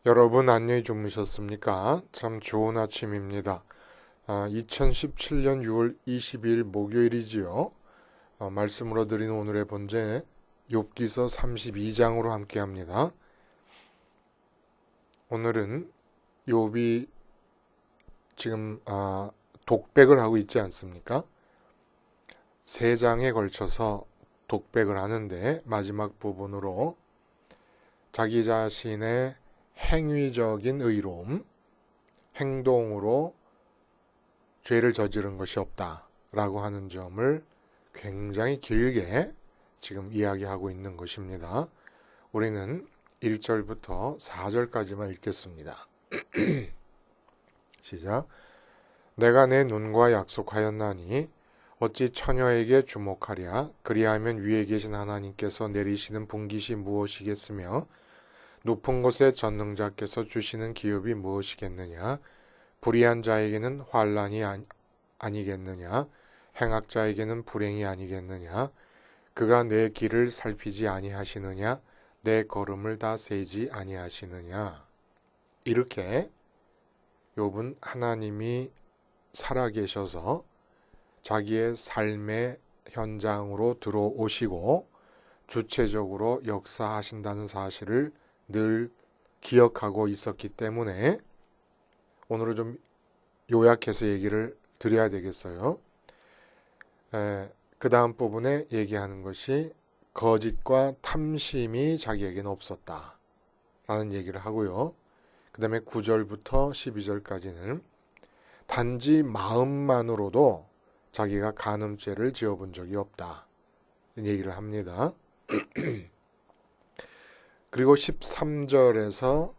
여러분 안녕히 주무셨습니까? 참 좋은 아침입니다. 2017년 6월 22일 목요일이지요. 말씀으로 드린 오늘의 본제 욥기서 32장으로 함께합니다. 오늘은 욥이 지금 독백을 하고 있지 않습니까? 세 장에 걸쳐서 독백을 하는데 마지막 부분으로 자기 자신의 행위적인 의로움, 행동으로 죄를 저지른 것이 없다라고 하는 점을 굉장히 길게 지금 이야기하고 있는 것입니다. 우리는 1절부터 4절까지만 읽겠습니다. 시작. 내가 내 눈과 약속하였나니 어찌 처녀에게 주목하랴. 그리하면 위에 계신 하나님께서 내리시는 분깃이 무엇이겠으며 높은 곳에 전능자께서 주시는 기업이 무엇이겠느냐. 불의한 자에게는 환난이 아니겠느냐. 행악자에게는 불행이 아니겠느냐. 그가 내 길을 살피지 아니하시느냐. 내 걸음을 다 세지 아니하시느냐. 이렇게 욥은 하나님이 살아계셔서 자기의 삶의 현장으로 들어오시고 주체적으로 역사하신다는 사실을 늘 기억하고 있었기 때문에 오늘은 좀 요약해서 얘기를 드려야 되겠어요. 그 다음 부분에 얘기하는 것이 거짓과 탐심이 자기에게는 없었다 라는 얘기를 하고요. 그 다음에 9절부터 12절까지는 단지 마음만으로도 자기가 간음죄를 지어본 적이 없다 얘기를 합니다. 그리고 13절에서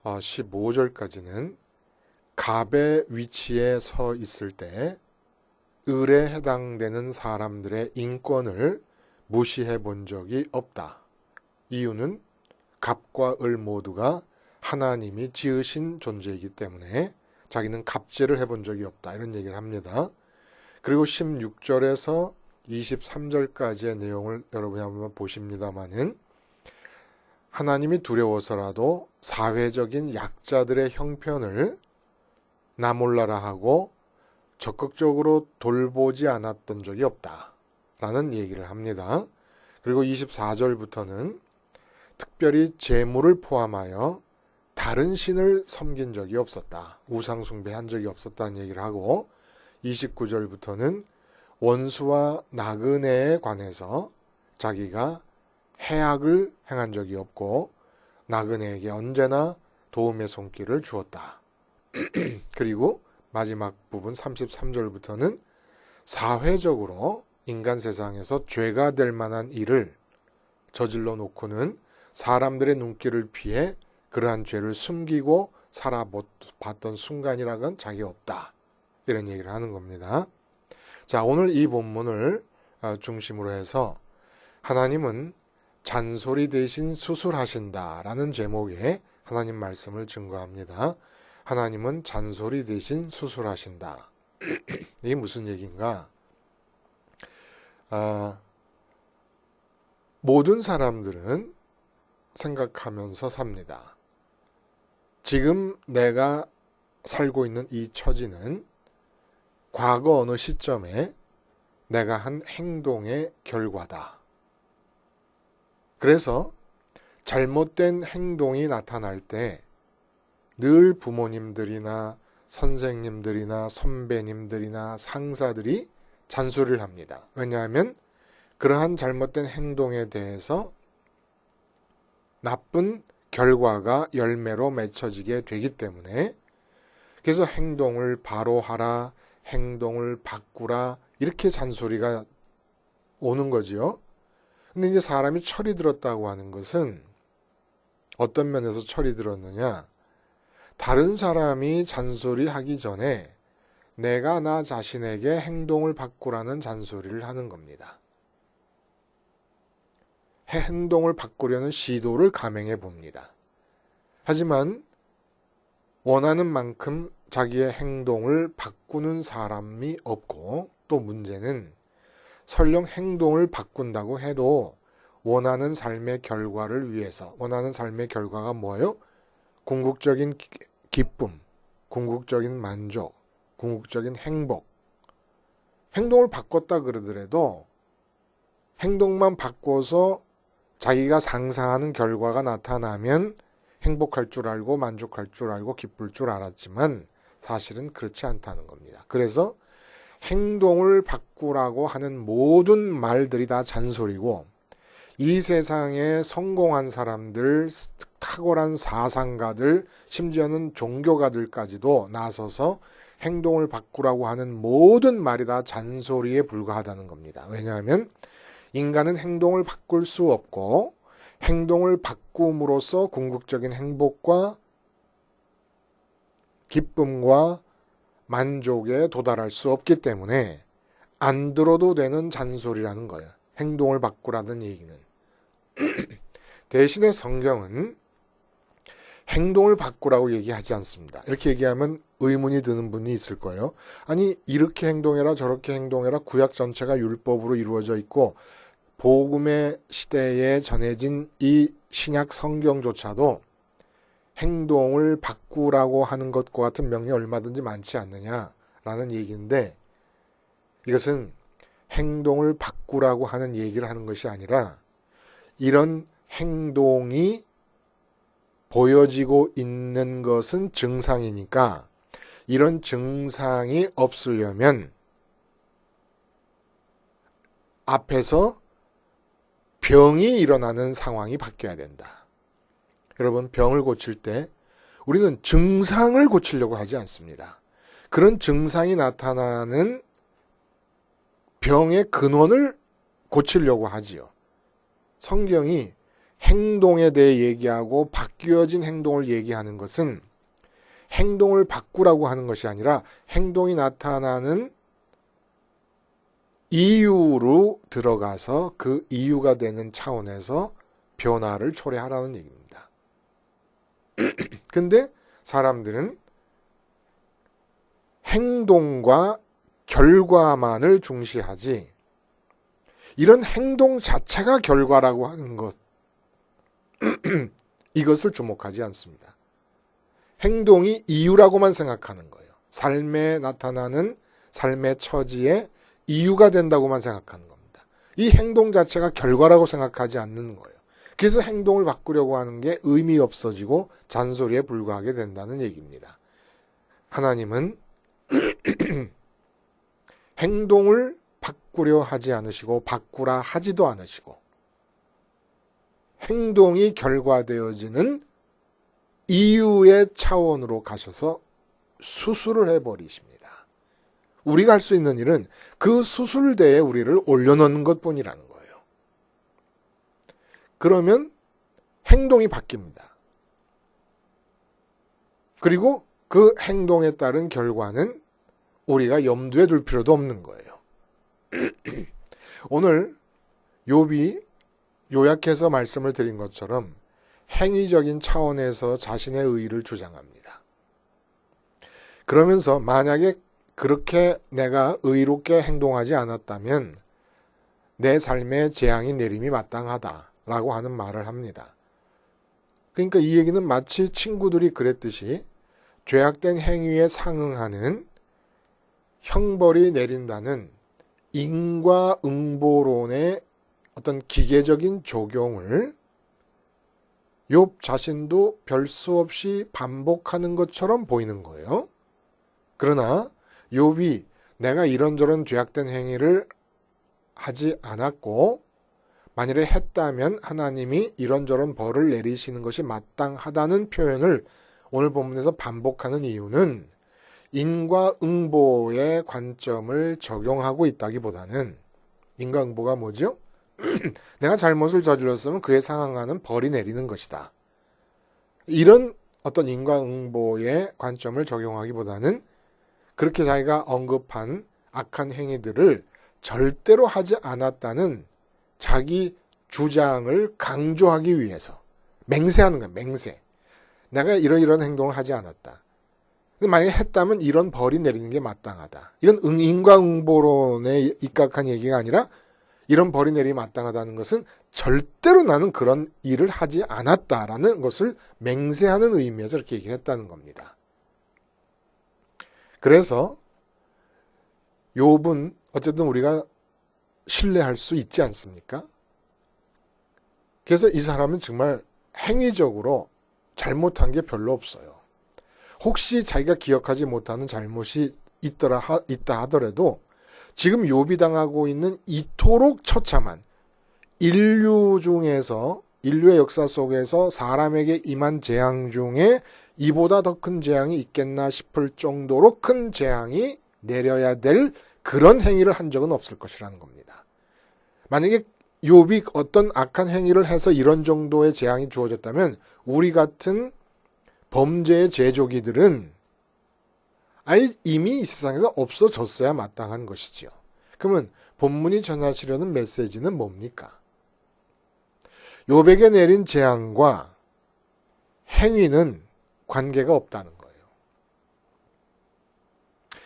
15절까지는 갑의 위치에 서 있을 때 을에 해당되는 사람들의 인권을 무시해 본 적이 없다. 이유는 갑과 을 모두가 하나님이 지으신 존재이기 때문에 자기는 갑질을 해본 적이 없다. 이런 얘기를 합니다. 그리고 16절에서 23절까지의 내용을 여러분이 한번 보십니다마는 하나님이 두려워서라도 사회적인 약자들의 형편을 나 몰라라 하고 적극적으로 돌보지 않았던 적이 없다라는 얘기를 합니다. 그리고 24절부터는 특별히 재물을 포함하여 다른 신을 섬긴 적이 없었다. 우상 숭배한 적이 없었다는 얘기를 하고 29절부터는 원수와 나그네에 관해서 자기가 해악을 행한 적이 없고 나그네에게 언제나 도움의 손길을 주었다. 그리고 마지막 부분 33절부터는 사회적으로 인간 세상에서 죄가 될 만한 일을 저질러 놓고는 사람들의 눈길을 피해 그러한 죄를 숨기고 살아봤던 순간이라곤 자기 없다. 이런 얘기를 하는 겁니다. 자, 오늘 이 본문을 중심으로 해서 하나님은 잔소리 대신 수술하신다라는 제목의 하나님 말씀을 증거합니다. 하나님은 잔소리 대신 수술하신다. 이게 무슨 얘기인가? 모든 사람들은 생각하면서 삽니다. 지금 내가 살고 있는 이 처지는 과거 어느 시점에 내가 한 행동의 결과다. 그래서 잘못된 행동이 나타날 때 늘 부모님들이나 선생님들이나 선배님들이나 상사들이 잔소리를 합니다. 왜냐하면 그러한 잘못된 행동에 대해서 나쁜 결과가 열매로 맺혀지게 되기 때문에 그래서 행동을 바로 하라, 행동을 바꾸라 이렇게 잔소리가 오는 거지요. 근데 이제 사람이 철이 들었다고 하는 것은 어떤 면에서 철이 들었느냐? 다른 사람이 잔소리하기 전에 내가 나 자신에게 행동을 바꾸라는 잔소리를 하는 겁니다. 행동을 바꾸려는 시도를 감행해 봅니다. 하지만 원하는 만큼 자기의 행동을 바꾸는 사람이 없고 또 문제는 설령 행동을 바꾼다고 해도 원하는 삶의 결과를 위해서 원하는 삶의 결과가 뭐예요? 궁극적인 기쁨, 궁극적인 만족, 궁극적인 행복. 행동을 바꿨다 그러더라도 행동만 바꿔서 자기가 상상하는 결과가 나타나면 행복할 줄 알고 만족할 줄 알고 기쁠 줄 알았지만 사실은 그렇지 않다는 겁니다. 그래서 행동을 바꾸라고 하는 모든 말들이 다 잔소리고 이 세상에 성공한 사람들, 탁월한 사상가들, 심지어는 종교가들까지도 나서서 행동을 바꾸라고 하는 모든 말이 다 잔소리에 불과하다는 겁니다. 왜냐하면 인간은 행동을 바꿀 수 없고 행동을 바꿈으로써 궁극적인 행복과 기쁨과 만족에 도달할 수 없기 때문에 안 들어도 되는 잔소리라는 거예요. 행동을 바꾸라는 얘기는. 대신에 성경은 행동을 바꾸라고 얘기하지 않습니다. 이렇게 얘기하면 의문이 드는 분이 있을 거예요. 아니 이렇게 행동해라 저렇게 행동해라 구약 전체가 율법으로 이루어져 있고 복음의 시대에 전해진 이 신약 성경조차도 행동을 바꾸라고 하는 것과 같은 명령이 얼마든지 많지 않느냐라는 얘기인데 이것은 행동을 바꾸라고 하는 얘기를 하는 것이 아니라 이런 행동이 보여지고 있는 것은 증상이니까 이런 증상이 없으려면 앞에서 병이 일어나는 상황이 바뀌어야 된다. 여러분 병을 고칠 때 우리는 증상을 고치려고 하지 않습니다. 그런 증상이 나타나는 병의 근원을 고치려고 하지요. 성경이 행동에 대해 얘기하고 바뀌어진 행동을 얘기하는 것은 행동을 바꾸라고 하는 것이 아니라 행동이 나타나는 이유로 들어가서 그 이유가 되는 차원에서 변화를 초래하라는 얘기입니다. 근데 사람들은 행동과 결과만을 중시하지 이런 행동 자체가 결과라고 하는 것 이것을 주목하지 않습니다. 행동이 이유라고만 생각하는 거예요. 삶에 나타나는 삶의 처지에 이유가 된다고만 생각하는 겁니다. 이 행동 자체가 결과라고 생각하지 않는 거예요. 그래서 행동을 바꾸려고 하는 게 의미 없어지고 잔소리에 불과하게 된다는 얘기입니다. 하나님은 행동을 바꾸려 하지 않으시고 바꾸라 하지도 않으시고 행동이 결과되어지는 이유의 차원으로 가셔서 수술을 해버리십니다. 우리가 할 수 있는 일은 그 수술대에 우리를 올려놓는 것뿐이라는 거예요. 그러면 행동이 바뀝니다. 그리고 그 행동에 따른 결과는 우리가 염두에 둘 필요도 없는 거예요. 오늘 욥이 요약해서 말씀을 드린 것처럼 행위적인 차원에서 자신의 의의를 주장합니다. 그러면서 만약에 그렇게 내가 의롭게 행동하지 않았다면 내 삶에 재앙이 내림이 마땅하다라고 하는 말을 합니다. 그러니까 이 얘기는 마치 친구들이 그랬듯이 죄악된 행위에 상응하는 형벌이 내린다는 인과응보론의 어떤 기계적인 적용을 욥 자신도 별 수 없이 반복하는 것처럼 보이는 거예요. 그러나 욥이 내가 이런저런 죄악된 행위를 하지 않았고 만일에 했다면 하나님이 이런저런 벌을 내리시는 것이 마땅하다는 표현을 오늘 본문에서 반복하는 이유는 인과응보의 관점을 적용하고 있다기보다는 인과응보가 뭐죠? 내가 잘못을 저질렀으면 그에 상응하는 벌이 내리는 것이다. 이런 어떤 인과응보의 관점을 적용하기보다는 그렇게 자기가 언급한 악한 행위들을 절대로 하지 않았다는 자기 주장을 강조하기 위해서 맹세하는 거야. 맹세. 내가 이런 행동을 하지 않았다. 근데 만약에 했다면 이런 벌이 내리는 게 마땅하다. 이건 인과응보론에 입각한 얘기가 아니라 이런 벌이 내리기 마땅하다는 것은 절대로 나는 그런 일을 하지 않았다라는 것을 맹세하는 의미에서 이렇게 얘기를 했다는 겁니다. 그래서 욥은 어쨌든 우리가 신뢰할 수 있지 않습니까? 그래서 이 사람은 정말 행위적으로 잘못한 게 별로 없어요. 혹시 자기가 기억하지 못하는 잘못이 있다 하더라도 지금 욥이 당하고 있는 이토록 처참한 인류의 역사 속에서 사람에게 임한 재앙 중에 이보다 더 큰 재앙이 있겠나 싶을 정도로 큰 재앙이 내려야 될 그런 행위를 한 적은 없을 것이라는 겁니다. 만약에 욥이 어떤 악한 행위를 해서 이런 정도의 재앙이 주어졌다면 우리 같은 범죄의 제조기들은 아예 이미 이 세상에서 없어졌어야 마땅한 것이지요. 그러면 본문이 전하시려는 메시지는 뭡니까? 욥에게 내린 재앙과 행위는 관계가 없다는 거예요.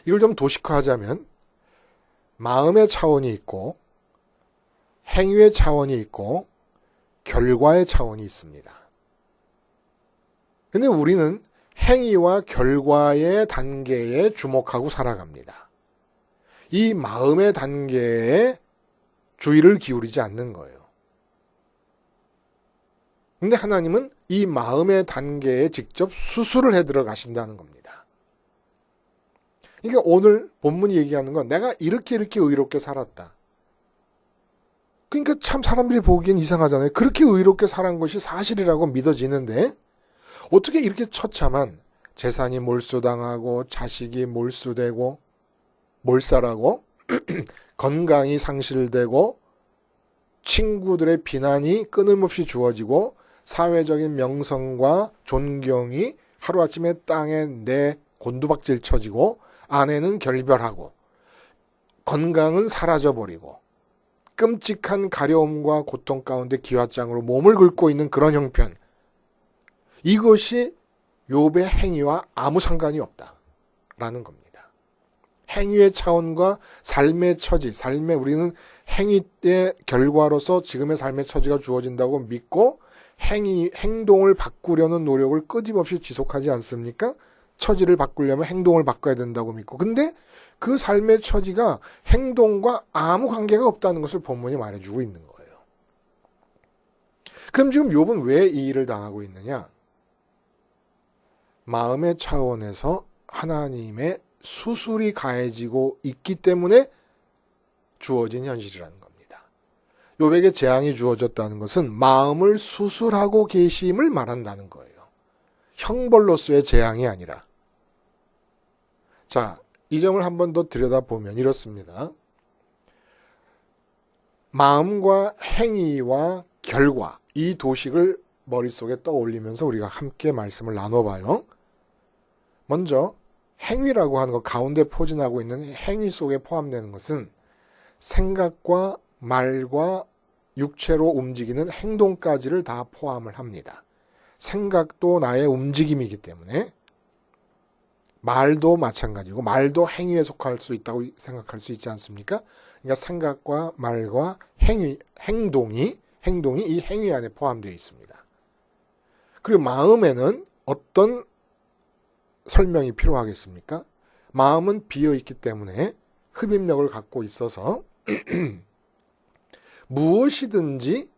이걸 좀 도식화하자면 마음의 차원이 있고 행위의 차원이 있고 결과의 차원이 있습니다. 근데 우리는 행위와 결과의 단계에 주목하고 살아갑니다. 이 마음의 단계에 주의를 기울이지 않는 거예요. 근데 하나님은 이 마음의 단계에 직접 수술을 해 들어가신다는 겁니다. 그러니까 오늘 본문이 얘기하는 건 내가 이렇게 의롭게 살았다. 그러니까 참 사람들이 보기엔 이상하잖아요. 그렇게 의롭게 살은 것이 사실이라고 믿어지는데 어떻게 이렇게 처참한 재산이 몰수당하고 자식이 몰수되고 몰살하고 건강이 상실되고 친구들의 비난이 끊임없이 주어지고 사회적인 명성과 존경이 하루아침에 땅에 내 곤두박질 쳐지고 아내는 결별하고 건강은 사라져버리고 끔찍한 가려움과 고통 가운데 기왓장으로 몸을 긁고 있는 그런 형편, 이것이 욥의 행위와 아무 상관이 없다라는 겁니다. 행위의 차원과 삶의 처지, 우리는 행위 때 결과로서 지금의 삶의 처지가 주어진다고 믿고 행동을 바꾸려는 노력을 끊임없이 지속하지 않습니까? 처지를 바꾸려면 행동을 바꿔야 된다고 믿고. 근데 그 삶의 처지가 행동과 아무 관계가 없다는 것을 본문이 말해주고 있는 거예요. 그럼 지금 욥은 왜 이 일을 당하고 있느냐? 마음의 차원에서 하나님의 수술이 가해지고 있기 때문에 주어진 현실이라는 겁니다. 욥에게 재앙이 주어졌다는 것은 마음을 수술하고 계심을 말한다는 거예요. 형벌로서의 재앙이 아니라. 자, 이 점을 한 번 더 들여다보면 이렇습니다. 마음과 행위와 결과, 이 도식을 머릿속에 떠올리면서 우리가 함께 말씀을 나눠봐요. 먼저 행위라고 하는 것, 가운데 포진하고 있는 행위 속에 포함되는 것은 생각과 말과 육체로 움직이는 행동까지를 다 포함을 합니다. 생각도 나의 움직임이기 때문에 말도 마찬가지고 말도 행위에 속할 수 있다고 생각할 수 있지 않습니까? 그러니까 생각과 말과 행동이 이 행위 안에 포함되어 있습니다. 그리고 마음에는 어떤 설명이 필요하겠습니까? 마음은 비어있기 때문에 흡입력을 갖고 있어서 무엇이든지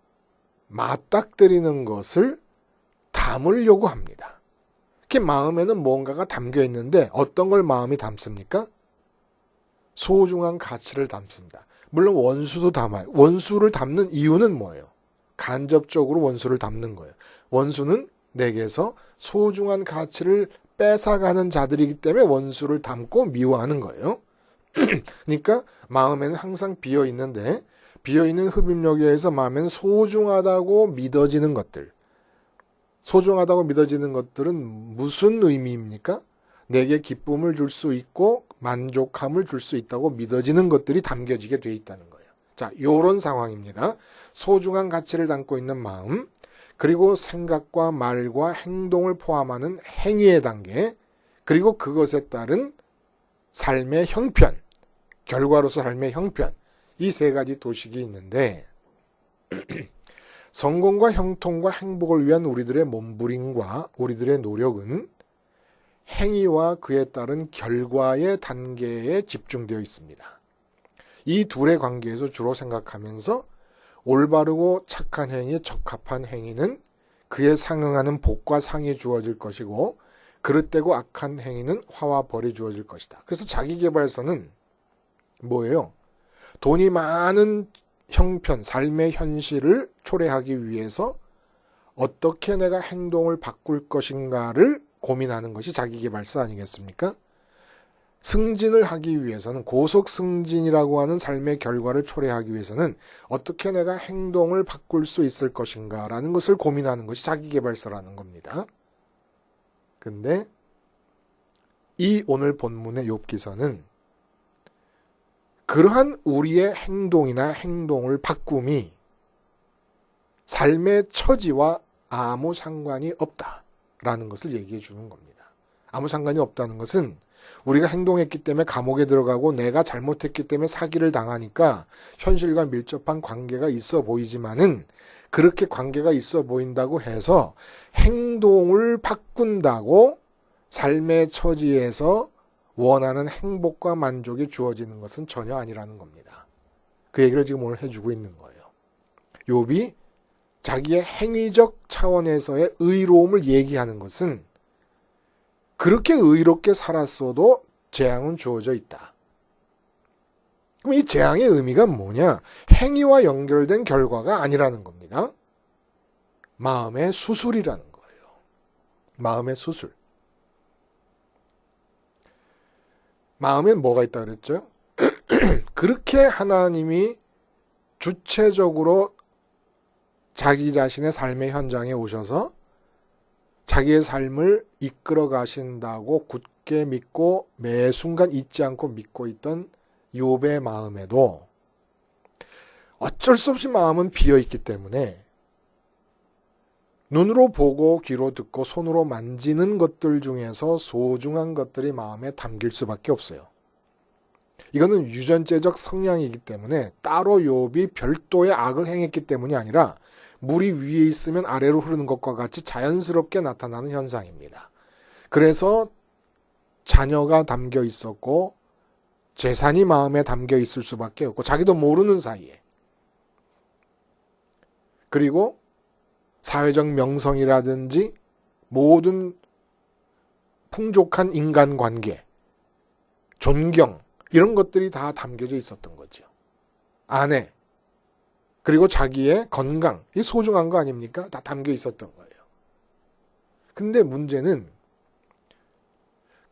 맞닥뜨리는 것을 담으려고 합니다. 이렇게 마음에는 뭔가가 담겨 있는데 어떤 걸 마음이 담습니까? 소중한 가치를 담습니다. 물론 원수도 담아요. 원수를 담는 이유는 뭐예요? 간접적으로 원수를 담는 거예요. 원수는 내게서 소중한 가치를 뺏어가는 자들이기 때문에 원수를 담고 미워하는 거예요. 그러니까 마음에는 항상 비어있는데 비어있는 흡입력에 의해서 마음에는 소중하다고 믿어지는 것들. 소중하다고 믿어지는 것들은 무슨 의미입니까? 내게 기쁨을 줄 수 있고 만족함을 줄 수 있다고 믿어지는 것들이 담겨지게 돼 있다는 거예요. 자, 요런 상황입니다. 소중한 가치를 담고 있는 마음, 그리고 생각과 말과 행동을 포함하는 행위의 단계, 그리고 그것에 따른 삶의 형편, 결과로서 삶의 형편, 이 세 가지 도식이 있는데 성공과 형통과 행복을 위한 우리들의 몸부림과 우리들의 노력은 행위와 그에 따른 결과의 단계에 집중되어 있습니다. 이 둘의 관계에서 주로 생각하면서 올바르고 착한 행위, 적합한 행위는 그에 상응하는 복과 상이 주어질 것이고 그릇되고 악한 행위는 화와 벌이 주어질 것이다. 그래서 자기계발서는 뭐예요? 돈이 많은 형편, 삶의 현실을 초래하기 위해서 어떻게 내가 행동을 바꿀 것인가를 고민하는 것이 자기계발서 아니겠습니까? 승진을 하기 위해서는, 고속 승진이라고 하는 삶의 결과를 초래하기 위해서는 어떻게 내가 행동을 바꿀 수 있을 것인가라는 것을 고민하는 것이 자기계발서라는 겁니다. 근데 이 오늘 본문의 욥기서는 그러한 우리의 행동이나 행동을 바꿈이 삶의 처지와 아무 상관이 없다라는 것을 얘기해 주는 겁니다. 아무 상관이 없다는 것은 우리가 행동했기 때문에 감옥에 들어가고 내가 잘못했기 때문에 사기를 당하니까 현실과 밀접한 관계가 있어 보이지만은 그렇게 관계가 있어 보인다고 해서 행동을 바꾼다고 삶의 처지에서 원하는 행복과 만족이 주어지는 것은 전혀 아니라는 겁니다. 그 얘기를 지금 오늘 해주고 있는 거예요. 욥이 자기의 행위적 차원에서의 의로움을 얘기하는 것은 그렇게 의롭게 살았어도 재앙은 주어져 있다. 그럼 이 재앙의 의미가 뭐냐? 행위와 연결된 결과가 아니라는 겁니다. 마음의 수술이라는 거예요. 마음의 수술. 마음엔 뭐가 있다 그랬죠? 그렇게 하나님이 주체적으로 자기 자신의 삶의 현장에 오셔서 자기의 삶을 이끌어 가신다고 굳게 믿고 매 순간 잊지 않고 믿고 있던 욥의 마음에도 어쩔 수 없이 마음은 비어있기 때문에 눈으로 보고 귀로 듣고 손으로 만지는 것들 중에서 소중한 것들이 마음에 담길 수밖에 없어요. 이거는 유전체적 성향이기 때문에 따로 욥이 별도의 악을 행했기 때문이 아니라 물이 위에 있으면 아래로 흐르는 것과 같이 자연스럽게 나타나는 현상입니다. 그래서 자녀가 담겨 있었고 재산이 마음에 담겨 있을 수밖에 없고 자기도 모르는 사이에 그리고 사회적 명성이라든지 모든 풍족한 인간관계, 존경 이런 것들이 다 담겨져 있었던 거죠. 아내 그리고 자기의 건강, 이 소중한 거 아닙니까? 다 담겨 있었던 거예요. 근데 문제는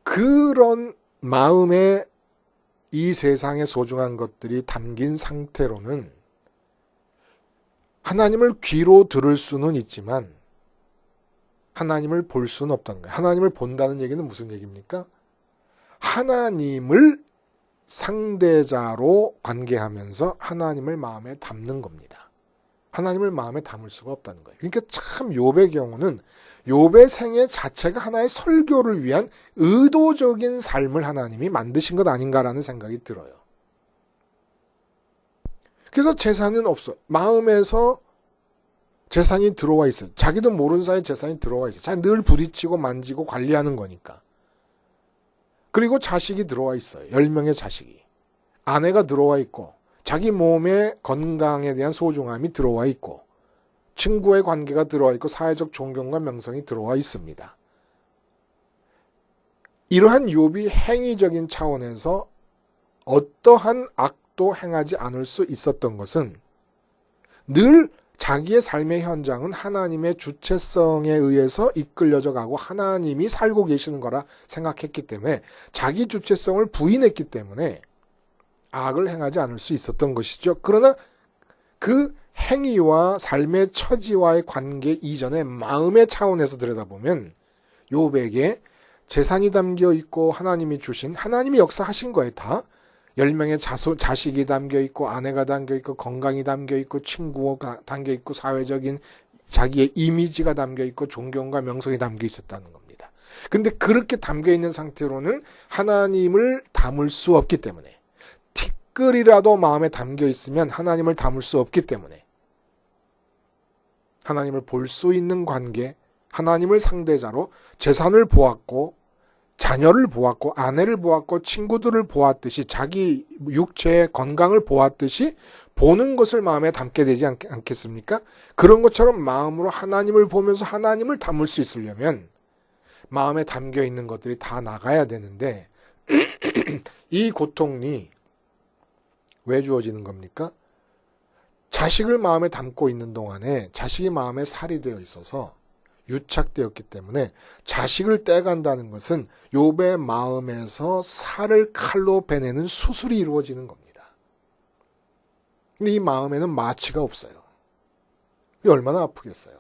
그런 마음에 이 세상의 소중한 것들이 담긴 상태로는 하나님을 귀로 들을 수는 있지만 하나님을 볼 수는 없다는 거예요. 하나님을 본다는 얘기는 무슨 얘기입니까? 하나님을 상대자로 관계하면서 하나님을 마음에 담는 겁니다. 하나님을 마음에 담을 수가 없다는 거예요. 그러니까 참 욥의 경우는 욥의 생애 자체가 하나의 설교를 위한 의도적인 삶을 하나님이 만드신 것 아닌가라는 생각이 들어요. 그래서 재산은 없어. 마음에서 재산이 들어와 있어요. 자기도 모르는 사이에 재산이 들어와 있어요. 자기 늘 부딪히고 만지고 관리하는 거니까. 그리고 자식이 들어와 있어요. 10명의 자식이. 아내가 들어와 있고 자기 몸의 건강에 대한 소중함이 들어와 있고 친구의 관계가 들어와 있고 사회적 존경과 명성이 들어와 있습니다. 이러한 욥이 행위적인 차원에서 어떠한 악도 행하지 않을 수 있었던 것은 늘 자기의 삶의 현장은 하나님의 주체성에 의해서 이끌려져 가고 하나님이 살고 계시는 거라 생각했기 때문에 자기 주체성을 부인했기 때문에 악을 행하지 않을 수 있었던 것이죠. 그러나 그 행위와 삶의 처지와의 관계 이전에 마음의 차원에서 들여다보면 욥에게 재산이 담겨 있고 하나님이 주신 하나님이 역사하신 거예요. 다 10명의 자식이 담겨 있고 아내가 담겨 있고 건강이 담겨 있고 친구가 담겨 있고 사회적인 자기의 이미지가 담겨 있고 존경과 명성이 담겨 있었다는 겁니다. 근데 그렇게 담겨 있는 상태로는 하나님을 담을 수 없기 때문에 티끌이라도 마음에 담겨 있으면 하나님을 담을 수 없기 때문에 하나님을 볼 수 있는 관계, 하나님을 상대자로 재산을 보았고 자녀를 보았고 아내를 보았고 친구들을 보았듯이 자기 육체의 건강을 보았듯이 보는 것을 마음에 담게 되지 않겠습니까? 그런 것처럼 마음으로 하나님을 보면서 하나님을 담을 수 있으려면 마음에 담겨 있는 것들이 다 나가야 되는데 이 고통이 왜 주어지는 겁니까? 자식을 마음에 담고 있는 동안에 자식이 마음에 살이 되어 있어서 유착되었기 때문에 자식을 떼간다는 것은 욥의 마음에서 살을 칼로 베내는 수술이 이루어지는 겁니다. 근데 이 마음에는 마취가 없어요. 얼마나 아프겠어요.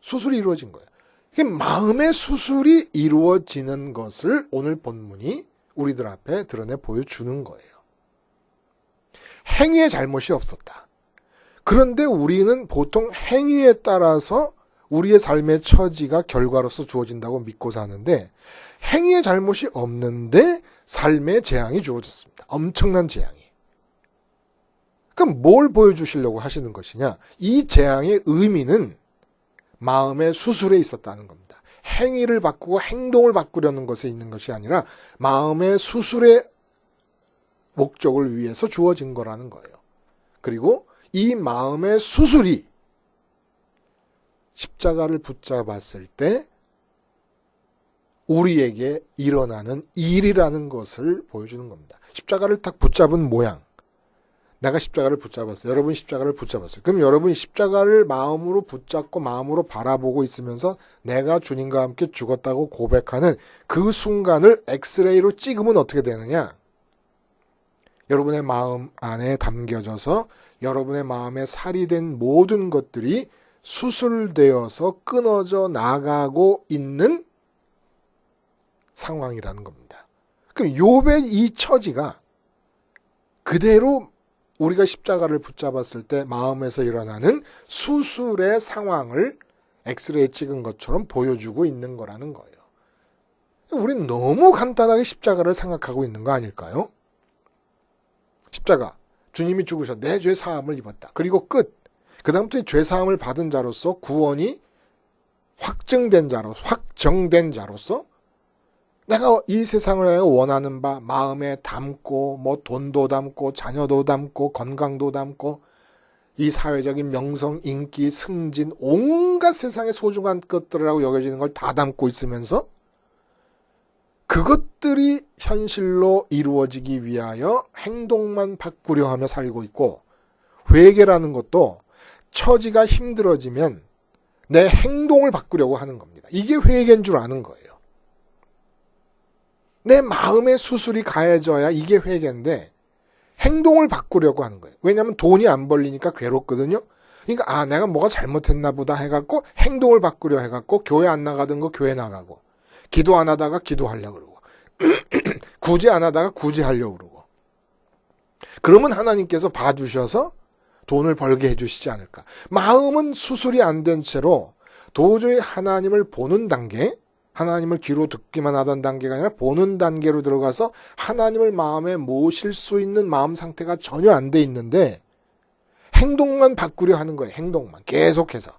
수술이 이루어진 거예요. 마음의 수술이 이루어지는 것을 오늘 본문이 우리들 앞에 드러내 보여주는 거예요. 행위에 잘못이 없었다. 그런데 우리는 보통 행위에 따라서 우리의 삶의 처지가 결과로서 주어진다고 믿고 사는데 행위의 잘못이 없는데 삶의 재앙이 주어졌습니다. 엄청난 재앙이. 그럼 뭘 보여주시려고 하시는 것이냐? 이 재앙의 의미는 마음의 수술에 있었다는 겁니다. 행위를 바꾸고 행동을 바꾸려는 것에 있는 것이 아니라 마음의 수술의 목적을 위해서 주어진 거라는 거예요. 그리고 이 마음의 수술이 십자가를 붙잡았을 때 우리에게 일어나는 일이라는 것을 보여주는 겁니다. 십자가를 딱 붙잡은 모양. 내가 십자가를 붙잡았어요. 여러분이 십자가를 붙잡았어요. 그럼 여러분이 십자가를 마음으로 붙잡고 마음으로 바라보고 있으면서 내가 주님과 함께 죽었다고 고백하는 그 순간을 엑스레이로 찍으면 어떻게 되느냐? 여러분의 마음 안에 담겨져서 여러분의 마음에 살이 된 모든 것들이 수술되어서 끊어져 나가고 있는 상황이라는 겁니다. 그럼 욥의 이 처지가 그대로 우리가 십자가를 붙잡았을 때 마음에서 일어나는 수술의 상황을 엑스레이 찍은 것처럼 보여주고 있는 거라는 거예요. 우리는 너무 간단하게 십자가를 생각하고 있는 거 아닐까요? 십자가, 주님이 죽으셔 내 죄 사함을 입었다. 그리고 끝. 그 다음부터 죄사함을 받은 자로서 구원이 확정된 자로서 내가 이 세상을 원하는 바 마음에 담고 뭐 돈도 담고 자녀도 담고 건강도 담고 이 사회적인 명성, 인기, 승진 온갖 세상의 소중한 것들이라고 여겨지는 걸 다 담고 있으면서 그것들이 현실로 이루어지기 위하여 행동만 바꾸려 하며 살고 있고 회개라는 것도 처지가 힘들어지면 내 행동을 바꾸려고 하는 겁니다. 이게 회개인 줄 아는 거예요. 내 마음의 수술이 가해져야 이게 회개인데 행동을 바꾸려고 하는 거예요. 왜냐하면 돈이 안 벌리니까 괴롭거든요. 그러니까 내가 뭐가 잘못했나 보다 해갖고 행동을 바꾸려 해갖고 교회 안 나가던 거 교회 나가고 기도 안 하다가 기도하려고 그러고 구제 안 하다가 구제하려고 그러고 그러면 하나님께서 봐주셔서 돈을 벌게 해주시지 않을까. 마음은 수술이 안 된 채로 도저히 하나님을 보는 단계, 하나님을 귀로 듣기만 하던 단계가 아니라 보는 단계로 들어가서 하나님을 마음에 모실 수 있는 마음 상태가 전혀 안 돼 있는데 행동만 바꾸려 하는 거예요. 행동만 계속해서.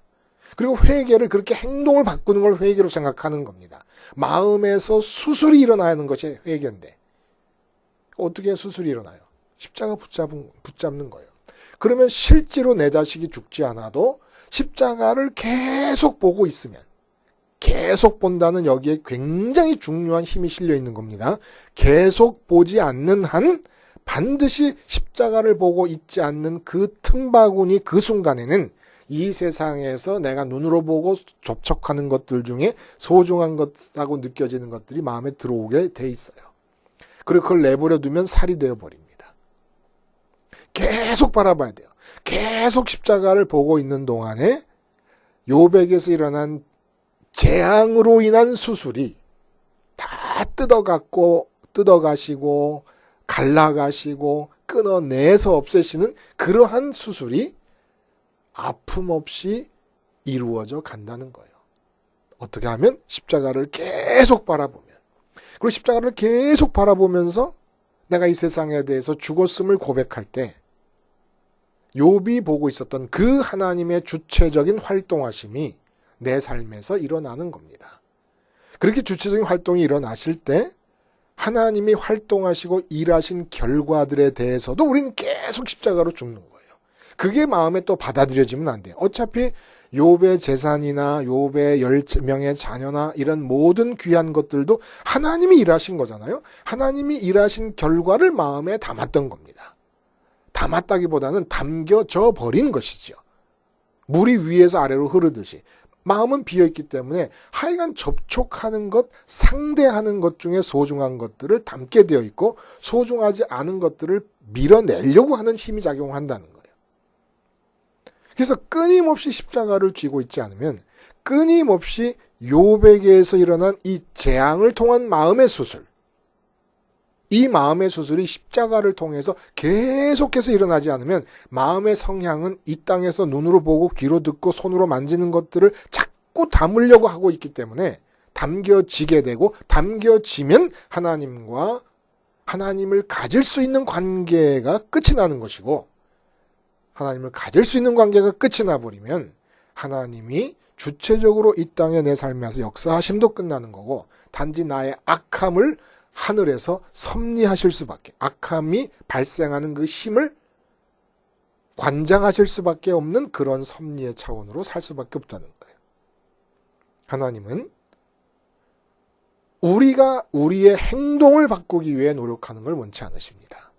그리고 회개를 그렇게 행동을 바꾸는 걸 회개로 생각하는 겁니다. 마음에서 수술이 일어나야 하는 것이 회개인데 어떻게 수술이 일어나요? 십자가 붙잡는 거예요. 그러면 실제로 내 자식이 죽지 않아도 십자가를 계속 보고 있으면 계속 본다는 여기에 굉장히 중요한 힘이 실려 있는 겁니다. 계속 보지 않는 한 반드시 십자가를 보고 있지 않는 그 틈바구니 그 순간에는 이 세상에서 내가 눈으로 보고 접촉하는 것들 중에 소중한 것이라고 느껴지는 것들이 마음에 들어오게 돼 있어요. 그리고 그걸 내버려 두면 살이 되어버립니다. 계속 바라봐야 돼요. 계속 십자가를 보고 있는 동안에 욥에게서 일어난 재앙으로 인한 수술이 다 뜯어가시고 갈라가시고 끊어내서 없애시는 그러한 수술이 아픔 없이 이루어져 간다는 거예요. 어떻게 하면? 십자가를 계속 바라보면. 그리고 십자가를 계속 바라보면서 내가 이 세상에 대해서 죽었음을 고백할 때 욥이 보고 있었던 그 하나님의 주체적인 활동하심이 내 삶에서 일어나는 겁니다. 그렇게 주체적인 활동이 일어나실 때 하나님이 활동하시고 일하신 결과들에 대해서도 우리는 계속 십자가로 죽는 거예요. 그게 마음에 또 받아들여지면 안 돼요. 어차피 욥의 재산이나 욥의 10명의 자녀나 이런 모든 귀한 것들도 하나님이 일하신 거잖아요. 하나님이 일하신 결과를 마음에 담았던 겁니다. 담았다기보다는 담겨져 버린 것이죠. 물이 위에서 아래로 흐르듯이. 마음은 비어있기 때문에 하여간 접촉하는 것, 상대하는 것 중에 소중한 것들을 담게 되어 있고 소중하지 않은 것들을 밀어내려고 하는 힘이 작용한다는 거예요. 그래서 끊임없이 십자가를 쥐고 있지 않으면 끊임없이 욥에게서 일어난 이 재앙을 통한 마음의 수술, 이 마음의 수술이 십자가를 통해서 계속해서 일어나지 않으면 마음의 성향은 이 땅에서 눈으로 보고 귀로 듣고 손으로 만지는 것들을 자꾸 담으려고 하고 있기 때문에 담겨지게 되고 담겨지면 하나님과 하나님을 가질 수 있는 관계가 끝이 나는 것이고 하나님을 가질 수 있는 관계가 끝이 나버리면 하나님이 주체적으로 이 땅에 내 삶에서 역사하심도 끝나는 거고 단지 나의 악함을 하늘에서 섭리하실 수밖에, 악함이 발생하는 그 힘을 관장하실 수밖에 없는 그런 섭리의 차원으로 살 수밖에 없다는 거예요. 하나님은 우리가 우리의 행동을 바꾸기 위해 노력하는 걸 원치 않으십니다.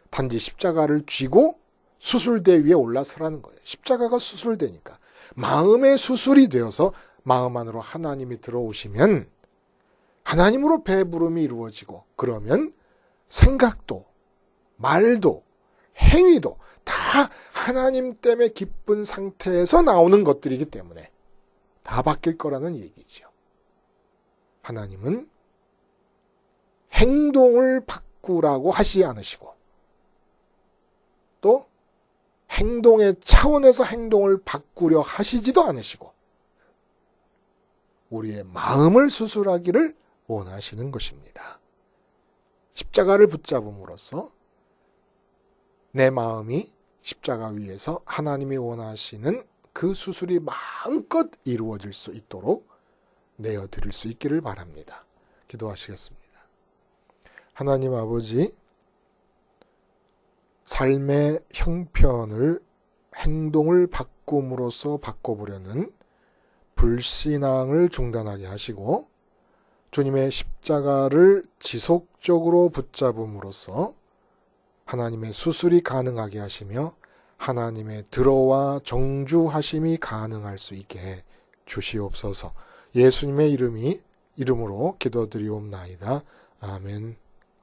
단지 십자가를 쥐고 수술대 위에 올라서라는 거예요. 십자가가 수술대니까. 마음의 수술이 되어서 마음 안으로 하나님이 들어오시면 하나님으로 배부름이 이루어지고 그러면 생각도 말도 행위도 다 하나님 때문에 기쁜 상태에서 나오는 것들이기 때문에 다 바뀔 거라는 얘기죠. 하나님은 행동을 바꾸라고 하시지 않으시고 또 행동의 차원에서 행동을 바꾸려 하시지도 않으시고 우리의 마음을 수술하기를 원하시는 것입니다. 십자가를 붙잡음으로써 내 마음이 십자가 위에서 하나님이 원하시는 그 수술이 마음껏 이루어질 수 있도록 내어드릴 수 있기를 바랍니다. 기도하시겠습니다. 하나님 아버지, 삶의 형편을 행동을 바꿈으로써 바꿔보려는 불신앙을 중단하게 하시고 주님의 십자가를 지속적으로 붙잡음으로써 하나님의 수술이 가능하게 하시며 하나님의 들어와 정주하심이 가능할 수 있게 해 주시옵소서. 예수님의 이름으로 기도드리옵나이다. 아멘.